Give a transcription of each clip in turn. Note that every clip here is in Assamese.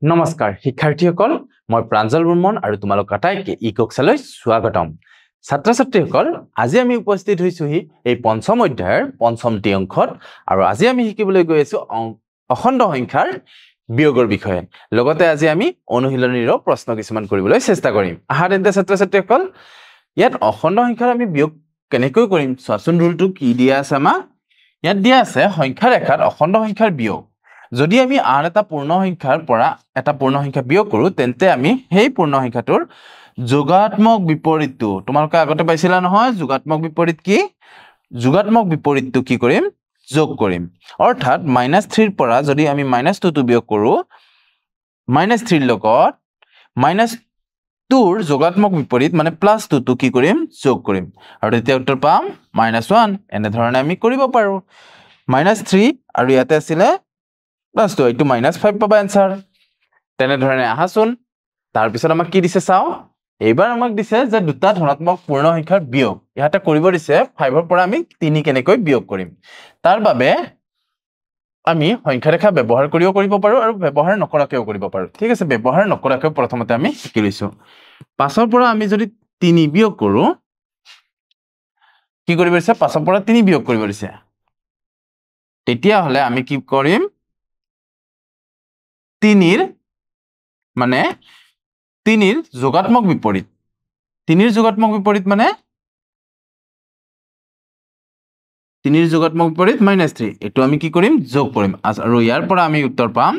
নমস্কাৰ শিক্ষাৰ্থীসকল মই প্ৰাঞ্জল বৰ্মন আৰু তোমালোক আটাইকে ইকক্সালৈ স্বাগতম ছাত্ৰ-ছাত্ৰীসকল আজি আমি উপস্থিত হৈছোহি এই পঞ্চম অধ্যায়ৰ পঞ্চমটি অংশত আৰু আজি আমি শিকিবলৈ গৈ আছো অখণ্ড সংখ্যাৰ বিয়োগৰ বিষয়ে লগতে আজি আমি অনুশীলনীৰ প্ৰশ্ন কিছুমান কৰিবলৈ চেষ্টা কৰিম আহা তেন্তে ছাত্ৰ-ছাত্ৰীসকল ইয়াত অখণ্ড সংখ্যাৰ আমি বিয়োগ কেনেকৈ কৰিম চোৱাচোন ৰুলটো কি দিয়া আছে আমাৰ ইয়াত দিয়া আছে সংখ্যা ৰেখাত অখণ্ড সংখ্যাৰ বিয়োগ যদি আমি আন এটা পূৰ্ণ সংখ্যাৰ পৰা এটা পূৰ্ণ সংখ্যা বিয়োগ কৰো তেন্তে আমি সেই পূৰ্ণ সংখ্যাটোৰ যোগাত্মক বিপৰীতটো তোমালোকে আগতে পাইছিলা নহয় যোগাত্মক বিপৰীত কি যোগাত্মক বিপৰীতটো কি কৰিম যোগ কৰিম অৰ্থাৎ -3 ৰ পৰা যদি আমি -2 টো বিয়োগ কৰো -3 ৰ লগত -2 ৰ যোগাত্মক বিপৰীত মানে +2 টো কি কৰিম যোগ কৰিম আৰু তেতিয়া উত্তৰ পাম -1 এনে ধৰণে আমি কৰিব পাৰো -3 আৰু ইয়াতে আছিল প্লাস তো এইটো -5 পাবা आंसर তেনে ধৰণে আহাচোন তাৰ পিছত আমাক কি দিছে চাও এইবাৰ আমাক দিছে যে দুটা ধনাত্মক পূৰ্ণ সংখ্যাৰ বিয়োগ ইয়াতে কৰিব দিছে 5 ৰ পৰা আমি 3 কেনেকৈ বিয়োগ কৰিম তাৰ বাবে আমি সংখ্যা ৰেখা ব্যৱহাৰ কৰিও কৰিব পাৰো আৰু ব্যৱহাৰ নকৰাকেও কৰিব পাৰো ঠিক আছে ব্যৱহাৰ নকৰাকৈ প্ৰথমতে আমি শিকি লৈছো 5 ৰ পৰা আমি যদি 3 বিয়োগ কৰো কি কৰিব দিছে 5 ৰ পৰা 3 বিয়োগ কৰিব দিছে তেতিয়া হলে আমি কি কৰিম 3 মানে 3 যোগাত্মক বিপৰীত 3 যোগাত্মক বিপৰীত মানে 3 যোগাত্মক বিপৰীত -3 এটো আমি কি কৰিম যোগ কৰিম আৰু ইয়াৰ পৰা আমি উত্তৰ পাম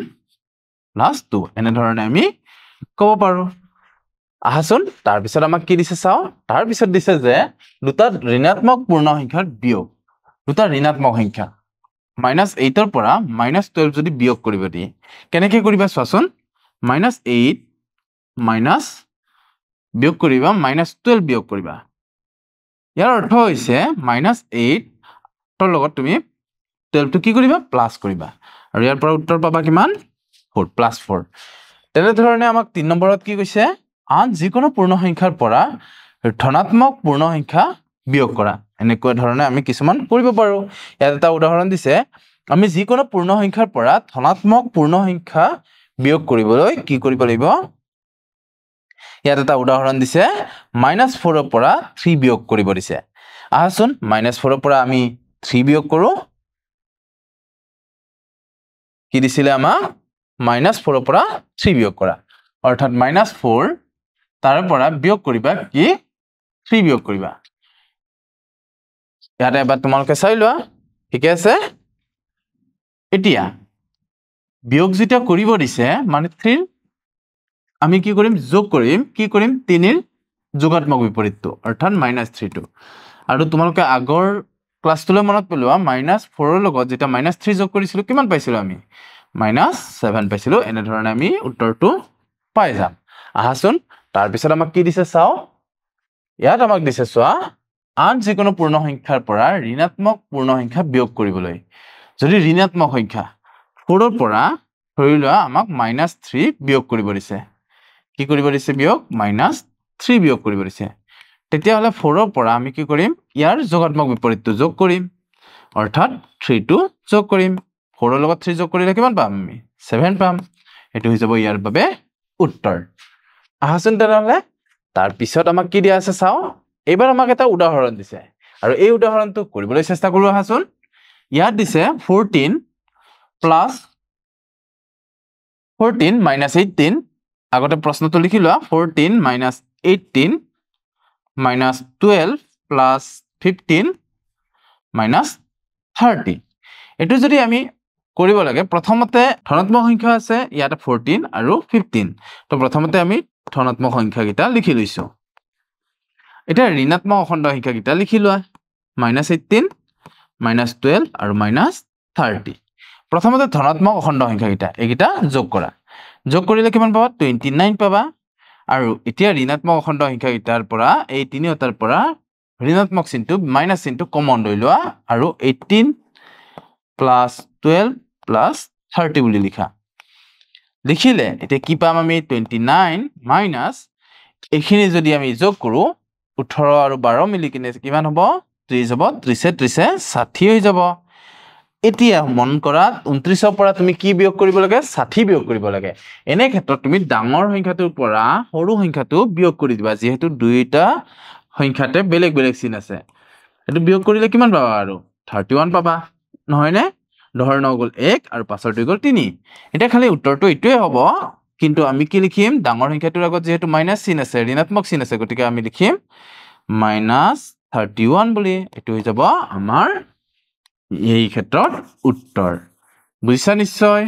+2 এনে ধৰণে আমি ক'ব পাৰো আহাচোন তাৰ পিছত আমাক কি দিছে চাও তাৰ পিছত দিছে যে দুটা ঋণাত্মক পূৰ্ণ সংখ্যাৰ বিয়োগ দুটা ঋণাত্মক সংখ্যা -8 ৰ পৰা -12 যদি বিয়োগ কৰিব দিয়ে কেনেকৈ কৰিবা চোৱাচোন -8 মাইনাস বিয়োগ কৰিবা -12 বিয়োগ কৰিবা ইয়াৰ অৰ্থ হৈছে -8 ৰ লগত তুমি 12 টো কি কৰিবা প্লাস কৰিবা আৰু ইয়াৰ পৰা উত্তৰ পাবা কিমান 4 +4 তেনে ধৰণে আমাক 3 নম্বৰত কি কৈছে আন যিকোনো পূৰ্ণ সংখ্যাৰ পৰা ধনাত্মক পূৰ্ণ সংখ্যা বিয়োগ কৰা এনেকৈ ধৰণে আমি কিছুমান কৰিব পাৰো ইয়াত এটা উদাহৰণ দিছে আমি যিকোনো পূৰ্ণ সংখ্যাৰ পৰা ধনাত্মক পূৰ্ণ সংখ্যা বিয়োগ কৰিবলৈ কি কৰিব লাগিব ইয়াত এটা উদাহৰণ দিছে -4 ৰ পৰা 3 বিয়োগ কৰিব দিছে আহাচোন -4 ৰ পৰা আমি 3 বিয়োগ কৰো কি দিছিলে আমাক -4 ৰ পৰা 3 বিয়োগ কৰা অৰ্থাৎ -4 তাৰ পৰা বিয়োগ কৰিবা কি 3 বিয়োগ কৰিবা ইয়াতে এবাৰ তোমালোকে চাই লোৱা ঠিক আছে এতিয়া বিয়োগ যেতিয়া কৰিব দিছে মানে 3 আমি কি কৰিম যোগ কৰিম কি কৰিম 3 ৰ যোগাত্মক বিপৰীতটো অৰ্থাৎ -3 টো আৰু তোমালোকে আগৰ ক্লাছটোলৈ মনত পেলোৱা -4 ৰ লগত যেটা -3 যোগ কৰিছিল কিমান পাইছিল আমি -7 পাইছিল এনে ধৰণে আমি উত্তৰটো পাই যাম আহাচোন তাৰ পিছত আমাক কি দিছে চাও ইয়াত আমাক দিছে চোৱা আন যিকোনো পূৰ্ণ সংখ্যাৰ পৰা ঋণাত্মক পূৰ্ণ সংখ্যা বিয়োগ কৰিবলৈ যদি ঋণাত্মক সংখ্যা 4 ৰ পৰা ধৰি লোৱা আমাক -3 বিয়োগ কৰিব দিছে কি কৰিব দিছে বিয়োগ -3 বিয়োগ কৰিব দিছে তেতিয়া হলে 4 ৰ পৰা আমি কি কৰিম ইয়াৰ যোগাত্মক বিপৰীতটো যোগ কৰিম অৰ্থাৎ 3 টো যোগ কৰিম 4 ৰ লগত 3 যোগ কৰিলে কিমান পাম আমি 7 পাম এটো হৈ যাব ইয়াৰ বাবে উত্তৰ আহাচোন তেনেহলে তাৰ পিছত আমাক কি দিয়া আছে চাও এইবাৰ আমাক এটা উদাহৰণ দিছে আৰু এই উদাহৰণটো কৰিবলৈ চেষ্টা কৰো আহাচোন ইয়াত দিছে 14 -18 আগতে প্ৰশ্নটো লিখি লোৱা 14 - 18 - 12 + 15 - 30 এটো যদি আমি কৰিব লাগে প্ৰথমতে ধনাত্মক সংখ্যা আছে ইয়াতে 14 আৰু 15 তো প্ৰথমতে আমি ধনাত্মক সংখ্যা কিটা লিখি লৈছো এটা ঋণাত্মক অখণ্ড সংখ্যা কিটা লিখি লোৱা -18 -12 আৰু -30 প্ৰথমতে ধনাত্মক অখণ্ড সংখ্যা কিটা এইকিটা যোগ কৰা যোগ কৰিলে কিমান পাবা 29 পাবা আৰু এতিয়া ঋণাত্মক অখণ্ড সংখ্যা কিটাৰ পৰা এই তিনিওটাৰ পৰা ঋণাত্মক চিহ্নটো মাইনাস চিহ্নটো কমন লৈ লোৱা আৰু 18 + 12 + 30 বুলি লিখা লিখিলে এতিয়া কি পাম আমি 29 মাইনাস এইখিনি যদি আমি যোগ কৰো 18 আৰু 12 মিলি কিনে কিমান হ'ব 30 হ'ব 30 30 60 হৈ যাব এতিয়া মন কৰা 29 পৰা তুমি কি বিয়োগ কৰিব লাগে 60 বিয়োগ কৰিব লাগে এনে ক্ষেত্ৰত তুমি ডাঙৰ সংখ্যাটোৰ পৰা সৰু সংখ্যাটো বিয়োগ কৰি দিবা যেহেতু দুইটা সংখ্যাতে বেলেগ বেলেগ চিন আছে এটো বিয়োগ কৰিলে কিমান পাবা আৰু 31 পাবা নহয় নে 10 9 গল 1 আৰু 5 2 গল 3 এটা খালি উত্তৰটো এটোৱে হ'ব কিন্তু আমি কি লিখিম ডাঙৰ সংখ্যাটোৰ আগত যেহেতু মাইনাস চিন আছে ঋণাত্মক চিন আছে গতিকে আমি লিখিম -31 বুলি এটো হৈ যাব আমাৰ এই ক্ষেত্ৰত উত্তৰ বুজিছা নিশ্চয়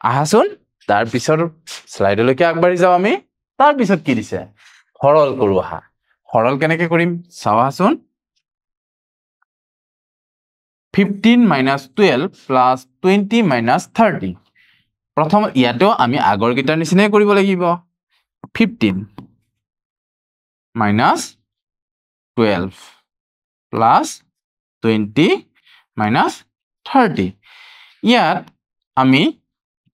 আহাচোন তাৰ পিছৰ স্লাইডলৈকে আগবাঢ়ি যাও আমি তাৰ পিছত কি দিছে সৰল কৰো আহা সৰল কেনেকৈ কৰিম চাও আহাচোন 15 - 12 + 20 - 30 প্ৰথম ইয়াতো আমি আগৰ গিটাৰ নিচিনাই কৰিব লাগিব 15 - 12 + 20 - 30 ইয়াত আমি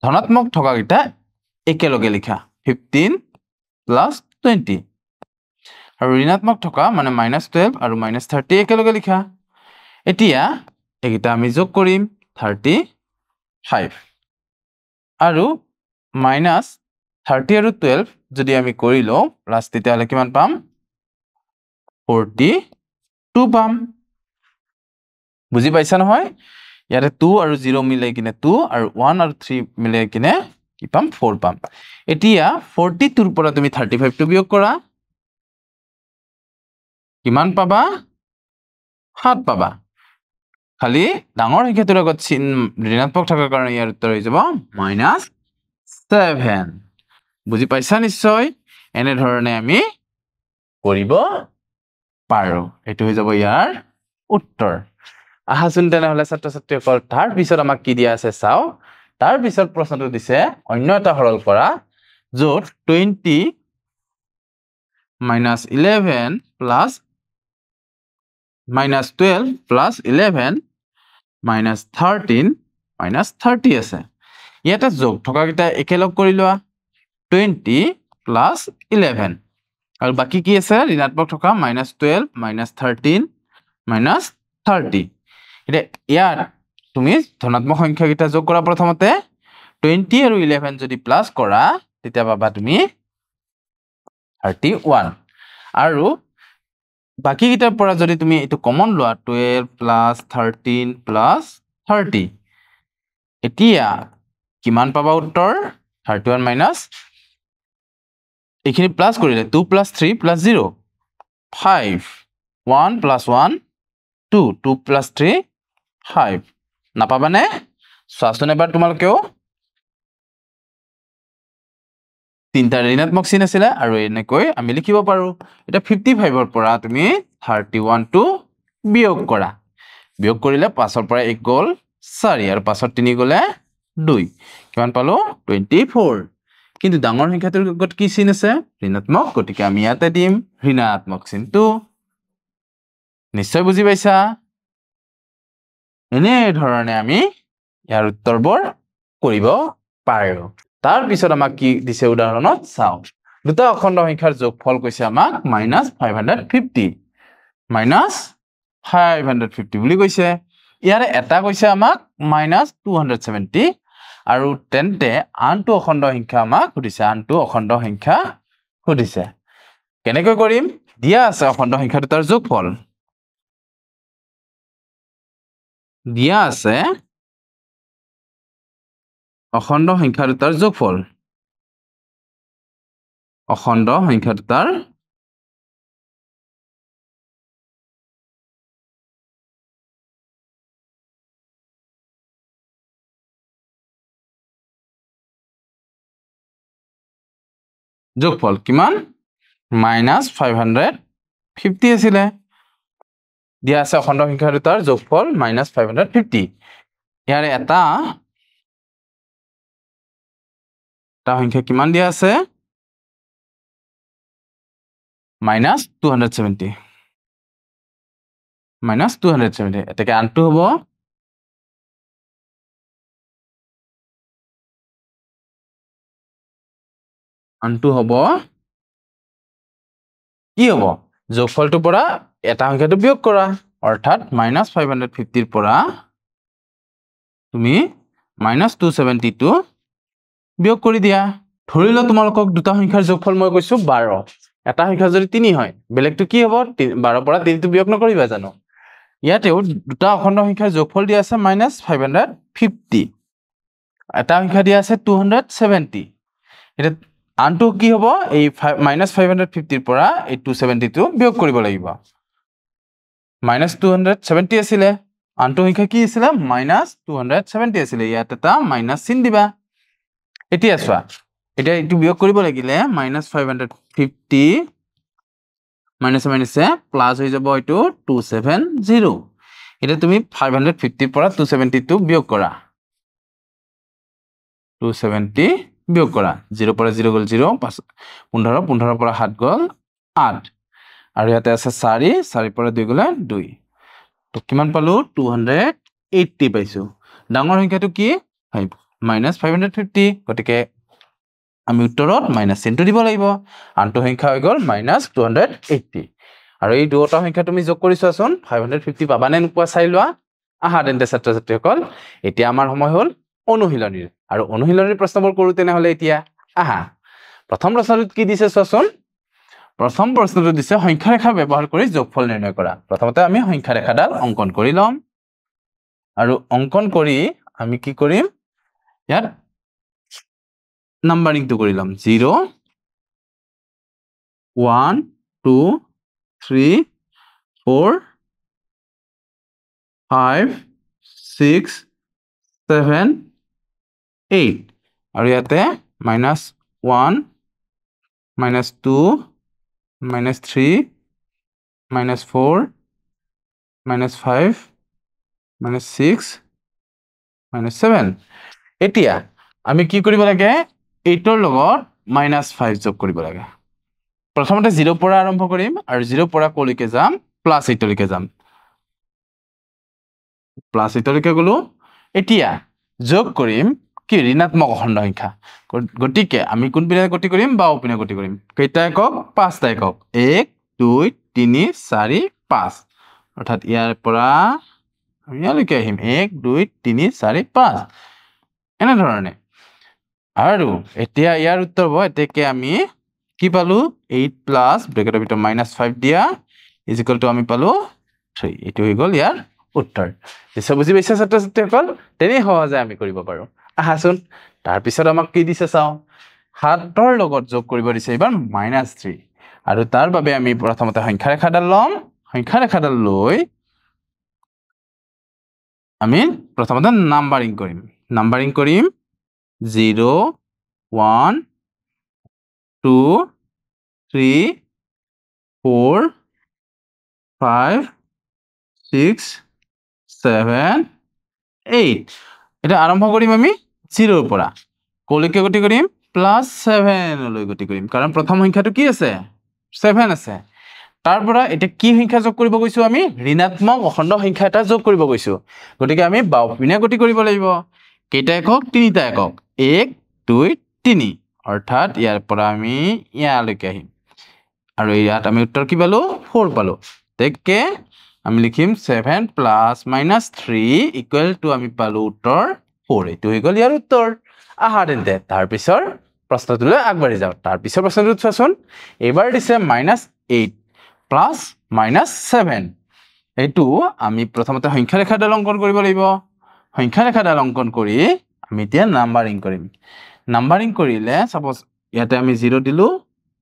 ধনাত্মক থকা গিটা একেলগে লিখা 15 + 20 আৰু ঋণাত্মক থকা মানে -12 আৰু -30 একেলগে লিখা এতিয়া এগিটা আমি যোগ কৰিম 35 আৰু -30 আৰু 12 যদি আমি কৰি লও প্লাস তেতিয়ালে কিমান পাম 42 পাম বুজি পাইছা নহয় ইয়াতে 2 আৰু 0 মিলাই কিনে 2 আৰু 1 আৰু 3 মিলাই কিনে কি পাম 4 পাম এতিয়া 42 ৰ পৰা তুমি 35 টো বিয়োগ কৰা কিমান পাবা 7 পাবা খালি ডাঙৰ সংখ্যাটোৰ আগত চিন ঋণাত্মক থাকাৰ কাৰণে ইয়াৰ উত্তৰ হৈ যাব -7 বুজি পাইছা নিশ্চয় এনে ধৰণে আমি কৰিব পাৰো এটো হৈ যাব ইয়াৰ উত্তৰ আহাচোন তেনেহলে ছাত্ৰ ছাত্ৰীসকল তাৰ পিছত আমাক কি দিয়া আছে চাও তাৰ পিছত প্ৰশ্নটো দিছে অন্য এটা সৰল কৰা য'ত 20 - 11 + -12 + 11 - 13 - 30 আছে ইয়াতে যোগ থকা গিটা একেলগ কৰি লোৱা 20 + 11 আৰু বাকি কি আছে ঋণাত্মক থকা -12 -13 -30 এটা ইয়াত তুমি ধনাত্মক সংখ্যা গিটা যোগ কৰা প্ৰথমতে 20 আৰু 11 যদি প্লাস কৰা তেতিয়া পাবা তুমি 31 আৰু বাকি গিটাৰ পৰা যদি তুমি এটো কমন লোৱা 12 + 13 + 30 এতিয়া কিমান পাবা উত্তৰ 31 মাইনাস এখানে প্লাস কৰিলে 2 + 3 + 0 5 1 + 1 2 2 + 3 5 নাপাবানে চোৱাচোন এবাৰ তোমালোকেও তিনটা ঋণাত্মক চিন আছিল আৰু এনেকৈ আমি লিখিব পাৰো এটা 55 ৰ পৰা তুমি 31 টো বিয়োগ কৰা বিয়োগ কৰিলে 5 ৰ পৰা 1 গল 4 আৰু 5 ৰ 3 গলে 2 কিমান পালো 24 কিন্তু ডাঙৰ সংখ্যাটোৰ আগত কি চিন আছে ঋণাত্মক গতিকে আমি ইয়াতে দিম ঋণাত্মক চিনটো নিশ্চয় বুজি পাইছা এনে ধৰণে আমি ইয়াৰ উত্তৰবোৰ কৰিব পাৰো তাৰ পিছত আমাক কি দিছে উদাহৰণত চাও দুটা অখণ্ড সংখ্যাৰ যোগফল কৈছে আমাক -550 -550 বুলি কৈছে ইয়াৰে এটা কৈছে আমাক -270 আৰু তেন্তে আনটো অখণ্ড সংখ্যা আমাক সুধিছে আনটো অখণ্ড সংখ্যা সুধিছে কেনেকৈ কৰিম দিয়া আছে অখণ্ড সংখ্যা দুটাৰ যোগফল দিয়া আছে অখণ্ড সংখ্যা দুটাৰ যোগফল অখণ্ড সংখ্যা দুটাৰ যোগফল কিমান -550 আছিল দিয়া আছে অখণ্ড সংখ্যা দুটাৰ যোগফল -550 ইয়াৰে এটা সংখ্যা কিমান দিয়া আছে -270 এটাকে আনটো হ'ব আনটো হ'ব কি হ'ব যোগফলটোৰ পৰা এটা সংখ্যাটো বিয়োগ কৰা অৰ্থাৎ -550 ৰ পৰা তুমি -272 বিয়োগ কৰি দিয়া ধৰি লও তোমালোকক দুটা সংখ্যাৰ যোগফল মই কৈছো 12 এটা সংখ্যা যদি 3 হয় বেলেগটো কি হ'ব 12 পৰা 3 টো বিয়োগ নকৰিবা জানো ইয়াতেও দুটা অখণ্ড সংখ্যাৰ যোগফল দিয়া আছে -550 এটা সংখ্যা দিয়া আছে 270 এটা আনটো কি হ'ব এই -550 ৰ পৰা এই 272 বিয়োগ কৰিব লাগিব -270 আছিলে আনটো সংখ্যা কি আছিল -270 আছিলে ইয়াত এটা মাইনাস চিন দিবা এতিয়া চোৱা এটা এইটো বিয়োগ কৰিব লাগিলে -550 মাইনাসে প্লাস হৈ যাব এইটো 270 এটা তুমি 550 ৰ পৰা 272 বিয়োগ কৰা 270 বিয়োগ কৰা 0 পৰা 0 গল 0 15 15 পৰা 7 গল 8 আৰু ইয়াতে আছে 4 4 পৰা 2 গলে 2 তো কিমান পালো 280 পাইছো ডাঙৰ সংখ্যাটো কি -550 গতিকে আমি উত্তৰত মাইনাস চিনটো দিব লাগিব আনটো সংখ্যা হৈ গল -280 আৰু এই দুটা সংখ্যা তুমি যোগ কৰিছোৱাচোন 550 পাবা নে নোপোৱা চাই লোৱা আহা তেন্তে ছাত্ৰ ছাত্ৰীসকল এতিয়া আমাৰ সময় হল অনুশীলনীৰ আৰু অনুশীলনীৰ প্ৰশ্নবোৰ কৰো তেনেহলে এতিয়া আহা প্ৰথম প্ৰশ্নটো কি দিছে চোৱাচোন প্ৰথম প্ৰশ্নটো দিছে সংখ্যা ৰেখা ব্যৱহাৰ কৰি যোগফল নিৰ্ণয় কৰা প্ৰথমতে আমি সংখ্যা ৰেখাডাল অঙ্কন কৰি লম আৰু অঙ্কন কৰি আমি কি কৰিম ইয়াত নাম্বাৰিং তো কৰি লম 0 1 2 3 4 5 6 7 8 আৰু ইয়াতে -1 -2 -3 -4 -5 -6 -7 এতিয়া আমি কি কৰিব লাগে 8 ৰ লগত -5 যোগ কৰিব লাগে প্ৰথমতে 0 পৰা আৰম্ভ কৰিম আৰু 0 পৰা কলৈকে যাম +8 লৈকে যাম +8 লৈকে গলো এতিয়া যোগ কৰিম কি ঋণাত্মক অখণ্ড সংখ্যা গতিকে আমি কোন পিনে গতি কৰিম বাও পিনে গতি কৰিম কেইটা একক 5টা একক 1 2 3 4 5 অৰ্থাৎ ইয়াৰ পৰা আমি ইয়ালৈকে আহিম 1 2 3 4 5 এনে ধৰণে আৰু এতিয়া ইয়াৰ উত্তৰ হ'ব এতেকে আমি কি পালো 8 প্লাস ব্ৰেকেটৰ ভিতৰত -5 দিয়া = আমি পালো 3 এটো হৈ গল ইয়াৰ উত্তৰ এসব বুজি পাইছা ছাত্ৰ ছাত্ৰীসকল তেনে সহজে আমি কৰিব পাৰো আহাচোন তাৰ পিছত আমাক কি দিছে চাও 7 ৰ লগত যোগ কৰিব দিছে এবাৰ -3 আৰু তাৰ বাবে আমি প্ৰথমতে সংখ্যা ৰেখাডাল লম সংখ্যা ৰেখাডাল লৈ আমি প্ৰথমতে নাম্বাৰিং কৰিম 0 1 2 3 4 5 6 7 8 এটা আৰম্ভ কৰিম আমি 0 ৰ পৰা কলৈকে গতি কৰিম +7 লৈ গতি কৰিম কাৰণ প্ৰথম সংখ্যাটো কি আছে 7 আছে তাৰ পৰা এটা কি সংখ্যা যোগ কৰিব গৈছো আমি ঋণাত্মক অখণ্ড সংখ্যা এটা যোগ কৰিব গৈছো গতিকে আমি বাওপিনে গতি কৰিব লাগিব কেইটা একক 3টা একক 1 2 3 অৰ্থাৎ ইয়াৰ পৰা আমি ইয়ালৈকে আহিম আৰু ইয়াত আমি উত্তৰ কি পালো 4 পালো তেকে আমি লিখিম 7 + -3 = আমি পালো উত্তৰ 4 এটো হৈ গল ইয়াৰ উত্তৰ আহা তেন্তে তাৰ পিছৰ প্ৰশ্নটোলৈ আগবাঢ়ি যাও তাৰ পিছৰ প্ৰশ্নটো চোৱাচোন এবাৰ দিছে -8 প্লাস -7 এইটো আমি প্ৰথমতে সংখ্যা ৰেখাডাল অঙ্কন কৰিব লাগিব সংখ্যা ৰেখাডাল অঙ্কন কৰি আমি এতিয়া নাম্বাৰিং কৰিলে সাপোজ ইয়াতে আমি 0 দিলো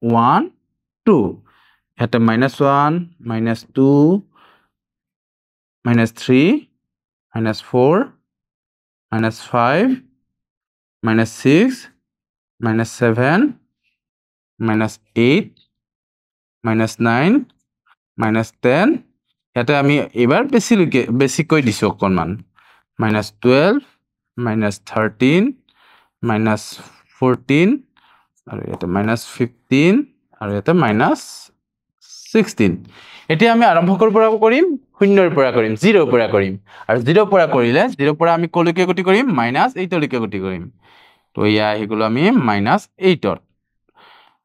1 2 ইয়াতে -1 -2 -3 -4 -5 -6 -7 -8 -9 -10 ইয়াতে আমি এবাৰ বেছিকৈ দিছো অকনমান -12 -13 -14 আৰু ইয়াতে -15 আৰু ইয়াতে -16 এতিয়া আমি আৰম্ভ পৰা কৰিম 0 ৰ পৰা কৰিম 0 ৰ পৰা কৰিম আৰু 0 ৰ পৰা কৰিলে 0 ৰ পৰা আমি কলৈকে গতি কৰিম -8 লৈকে গতি কৰিম তো ইয়া আহি গলো আমি -8 ত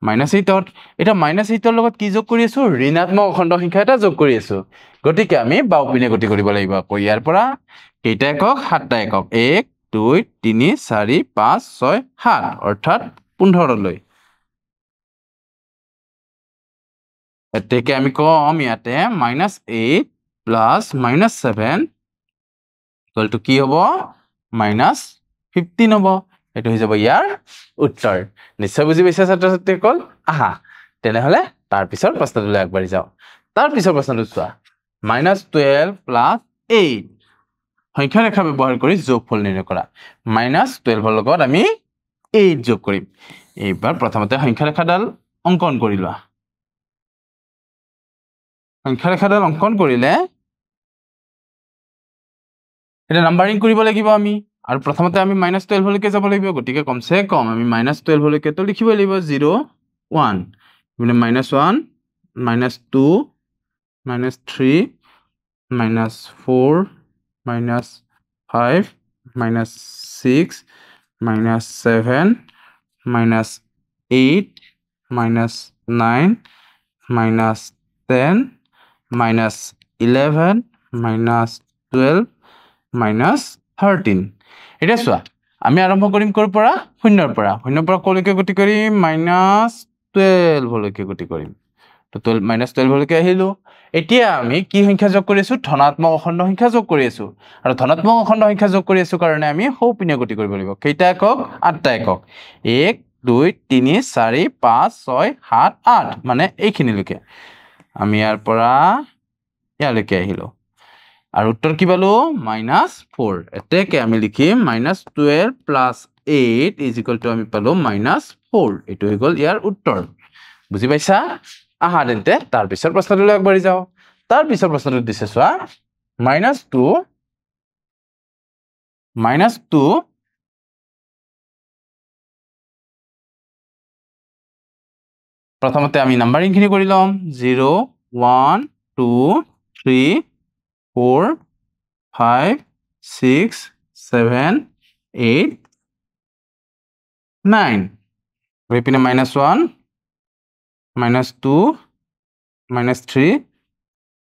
-8 এটা -8 ৰ লগত কি যোগ কৰি আছো ঋণাত্মক অখণ্ড সংখ্যা এটা যোগ কৰি আছো গতিকে আমি বাওপিনে গতি কৰিব লাগিব আকৌ ইয়াৰ পৰা কেইটা একক 7টা একক 1 2 3 4 5 6 7 অৰ্থাৎ 15 লৈ এতেকে আমি কম ইয়াতে -8 প্লাস -7 ইকুয়াল টু কি হ'ব -15 হ'ব এটো হৈ যাব ইয়াৰ উত্তৰ নিশ্চয় বুজি পাইছা ছাত্ৰ-ছাত্ৰীসকল আহা তেনেহলে তাৰ পিছৰ প্ৰশ্নটোলৈ আগবাঢ়ি যাও তাৰ পিছৰ প্ৰশ্নটো চোৱা -12 প্লাস 8 সংখ্যা ৰেখা ব্যৱহাৰ কৰি যোগফল নিৰ্ণয় কৰা -12 ৰ লগত আমি 8 যোগ কৰিম এইবাৰ প্ৰথমতে সংখ্যা ৰেখাডাল অঙ্কন কৰি লোৱা সংখ্যা ৰেখাডাল অঙ্কন কৰিলে এটা নাম্বাৰিং কৰিব লাগিব আমি আৰু প্ৰথমতে আমি -12 লৈকে যাব লাগিব গতিকে কমসে কম আমি -12 লৈকে তো লিখিব লাগিব 0 1 মানে -1 -2 -3 -4 -5 -6 -7 -8 -9 -10 -11 -12 -13 এটা চোৱা আমি আৰম্ভ কৰিম কৰ পৰা শূন্যৰ পৰা কলৈকে গতি কৰিম -12 লৈকে গতি কৰিম তো -12 লৈকে আহিলো এতিয়া আমি কি সংখ্যা যোগ কৰি আছো ধনাত্মক অখণ্ড সংখ্যা যোগ কৰি আছো আৰু ধনাত্মক অখণ্ড সংখ্যা যোগ কৰি আছো কাৰণে আমি সৌপিনে গতি কৰিব লাগিব কেইটা একক 8টা একক 1 2 3 4 5 6 7 8 মানে এইখিনিলৈকে আমি ইয়াৰ পৰা ইয়ালৈকে আহিলো আর উত্তর কি পালো -4 এতেকে আমি লিখিম -12 প্লাস 8 ইজ ইকুয়াল টু আমি পালো -4 এটো হৈ গল ইয়াৰ উত্তৰ বুজি পাইছা আহা তেন্তে তাৰ পিছৰ প্ৰশ্নটোলৈ আগবাঢ়ি যাও তাৰ পিছৰ প্ৰশ্নটো দিছে চোৱা -2 প্ৰথমতে আমি নাম্বাৰিং খিনি কৰি লম 0 1 2 3 4 5 6 7 8 9 repeat -1 -2 -3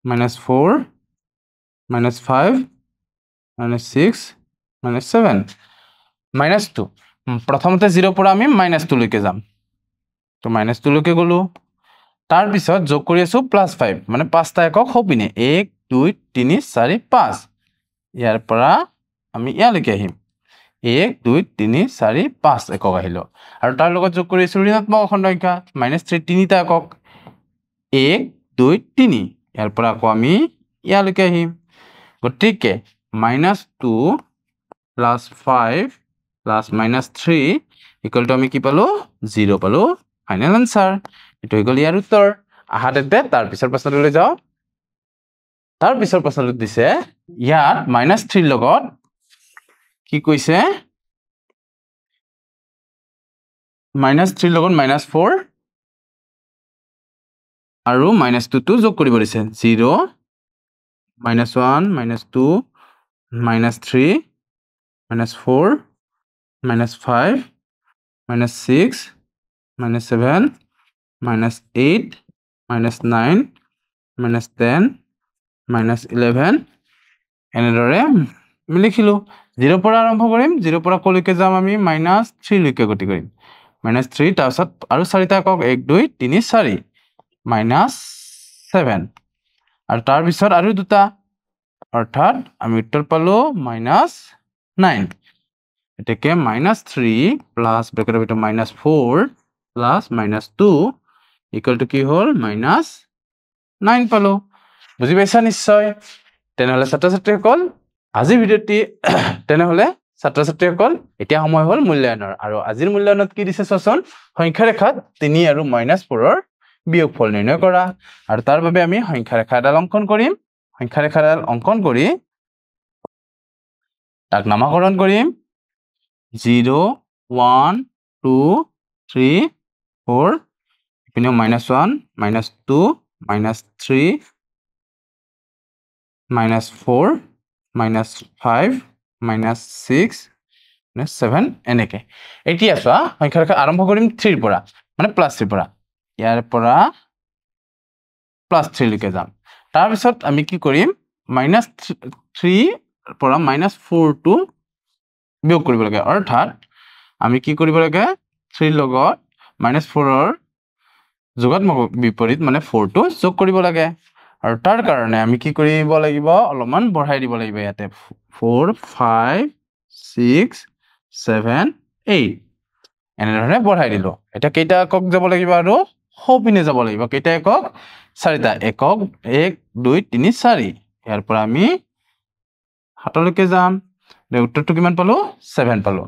-4 -5 -6 -7 -2 প্ৰথমতে 0 পৰা আমি -2 লৈকে যাম তো -2 লৈকে গলো তাৰ পিছত যোগ কৰি আছো +5 মানে 5টা একক সৌপিনে 1 2 3 4 5 ইয়াৰ পৰা আমি ইয়ালৈকে আহিম 1 2 3 4 5 একক আহিলো আৰু তাৰ লগত যোগ কৰি আছো ঋণাত্মক অখণ্ড সংখ্যা -3 তিনিটা একক 1 2 3 ইয়াৰ পৰা আকৌ আমি ইয়ালৈকে আহিম গতিকে -2 + 5 + -3 ইকুয়াল টু আমি কি পালো 0 পালো ফাইনাল আনসার এটো হৈ গল ইয়াৰ উত্তৰ আহা তেন্তে তাৰ পিছৰ প্ৰশ্নটোলৈ যাও তাৰ পিছৰ প্ৰশ্নটো দিছে ইয়াত -3 লগত কি কৈছে -3 লগত -4 আৰু -2 টো যোগ কৰিব দিছে 0 -1 -2 -3 -4 -5 -6 -7 -8 -9 -10 -11 এনেদৰে আমি লিখিলো 0 পৰা আৰম্ভ কৰিম 0 পৰা কলৈকে যাম আমি -3 লৈকে গতি কৰিম -3 তাৰ পিছত আৰু 4টা একক 1 2 3 4 -7 আৰু তাৰ পিছত আৰু দুটা অৰ্থাৎ আমি উত্তৰ পালো -9 এতেকে -3 প্লাস ব্ৰেকেটৰ ভিতৰত -4 প্লাস -2 ইকুয়াল টু কি হল -9 পালো বুজি পাইছা নিশ্চয় তেনেহলে ছাত্ৰ-ছাত্ৰীসকল আজি ভিডিওটি তেনেহলে ছাত্ৰ-ছাত্ৰীসকল এতিয়া সময় হল মূল্যায়নৰ আৰু আজিৰ মূল্যায়নত কি দিছে চোৱাচোন সংখ্যা ৰেখাত 3 আৰু -4 ৰ বিয়োগফল নিৰ্ণয় কৰা আৰু তাৰ বাবে আমি সংখ্যা ৰেখা এডাল অঙ্কন কৰিম সংখ্যা ৰেখাডাল অঙ্কন কৰি তাক নামকৰণ কৰিম 0 1 2 3 4 ইপিনে -1 -2 -3 -4 -5 -6 -7 এনেকে এতিয়া চোৱা সংখ্যা ৰেখা আৰম্ভ কৰিম 3 ৰ পৰা মানে প্লাছ 3 পৰা ইয়াৰ পৰা প্লাছ 3 লৈকে যাম তাৰ পিছত আমি কি কৰিম -3 পৰা -4 টো বিয়োগ কৰিব লাগে অৰ্থাৎ আমি কি কৰিব লাগে 3 লগত -4 ৰ যোগাত্মক বিপৰীত মানে 4 টো যোগ কৰিব লাগে আৰু তাৰ কাৰণে আমি কি কৰিব লাগিব অলপমান বঢ়াই দিব লাগিব ইয়াতে 4 5 6 7 8 এনেধৰণে বঢ়াই দিলো এটা কেইটা একক যাব লাগিব আৰু হপিনে যাব লাগিব কেইটা একক চাৰিটা একক 1 2 3 4 ইয়াৰ পৰা আমি 7 লৈকে যাম উত্তৰটো কিমান পালো 7 পালো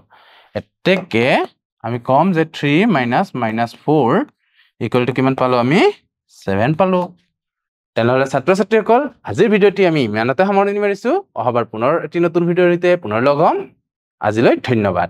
এতেকে আমি কম যে 3 - -4 ইকুৱেল টু কিমান পালো আমি 7 পালো তেনেহলে ছাত্ৰ ছাত্ৰীসকল আজিৰ ভিডিঅ'টি আমি ইমানতে সামৰণি মাৰিছো অহাবাৰ পুনৰ এটি নতুন ভিডিঅ'ৰ সৈতে পুনৰ লগ হ'ম আজিলৈ ধন্যবাদ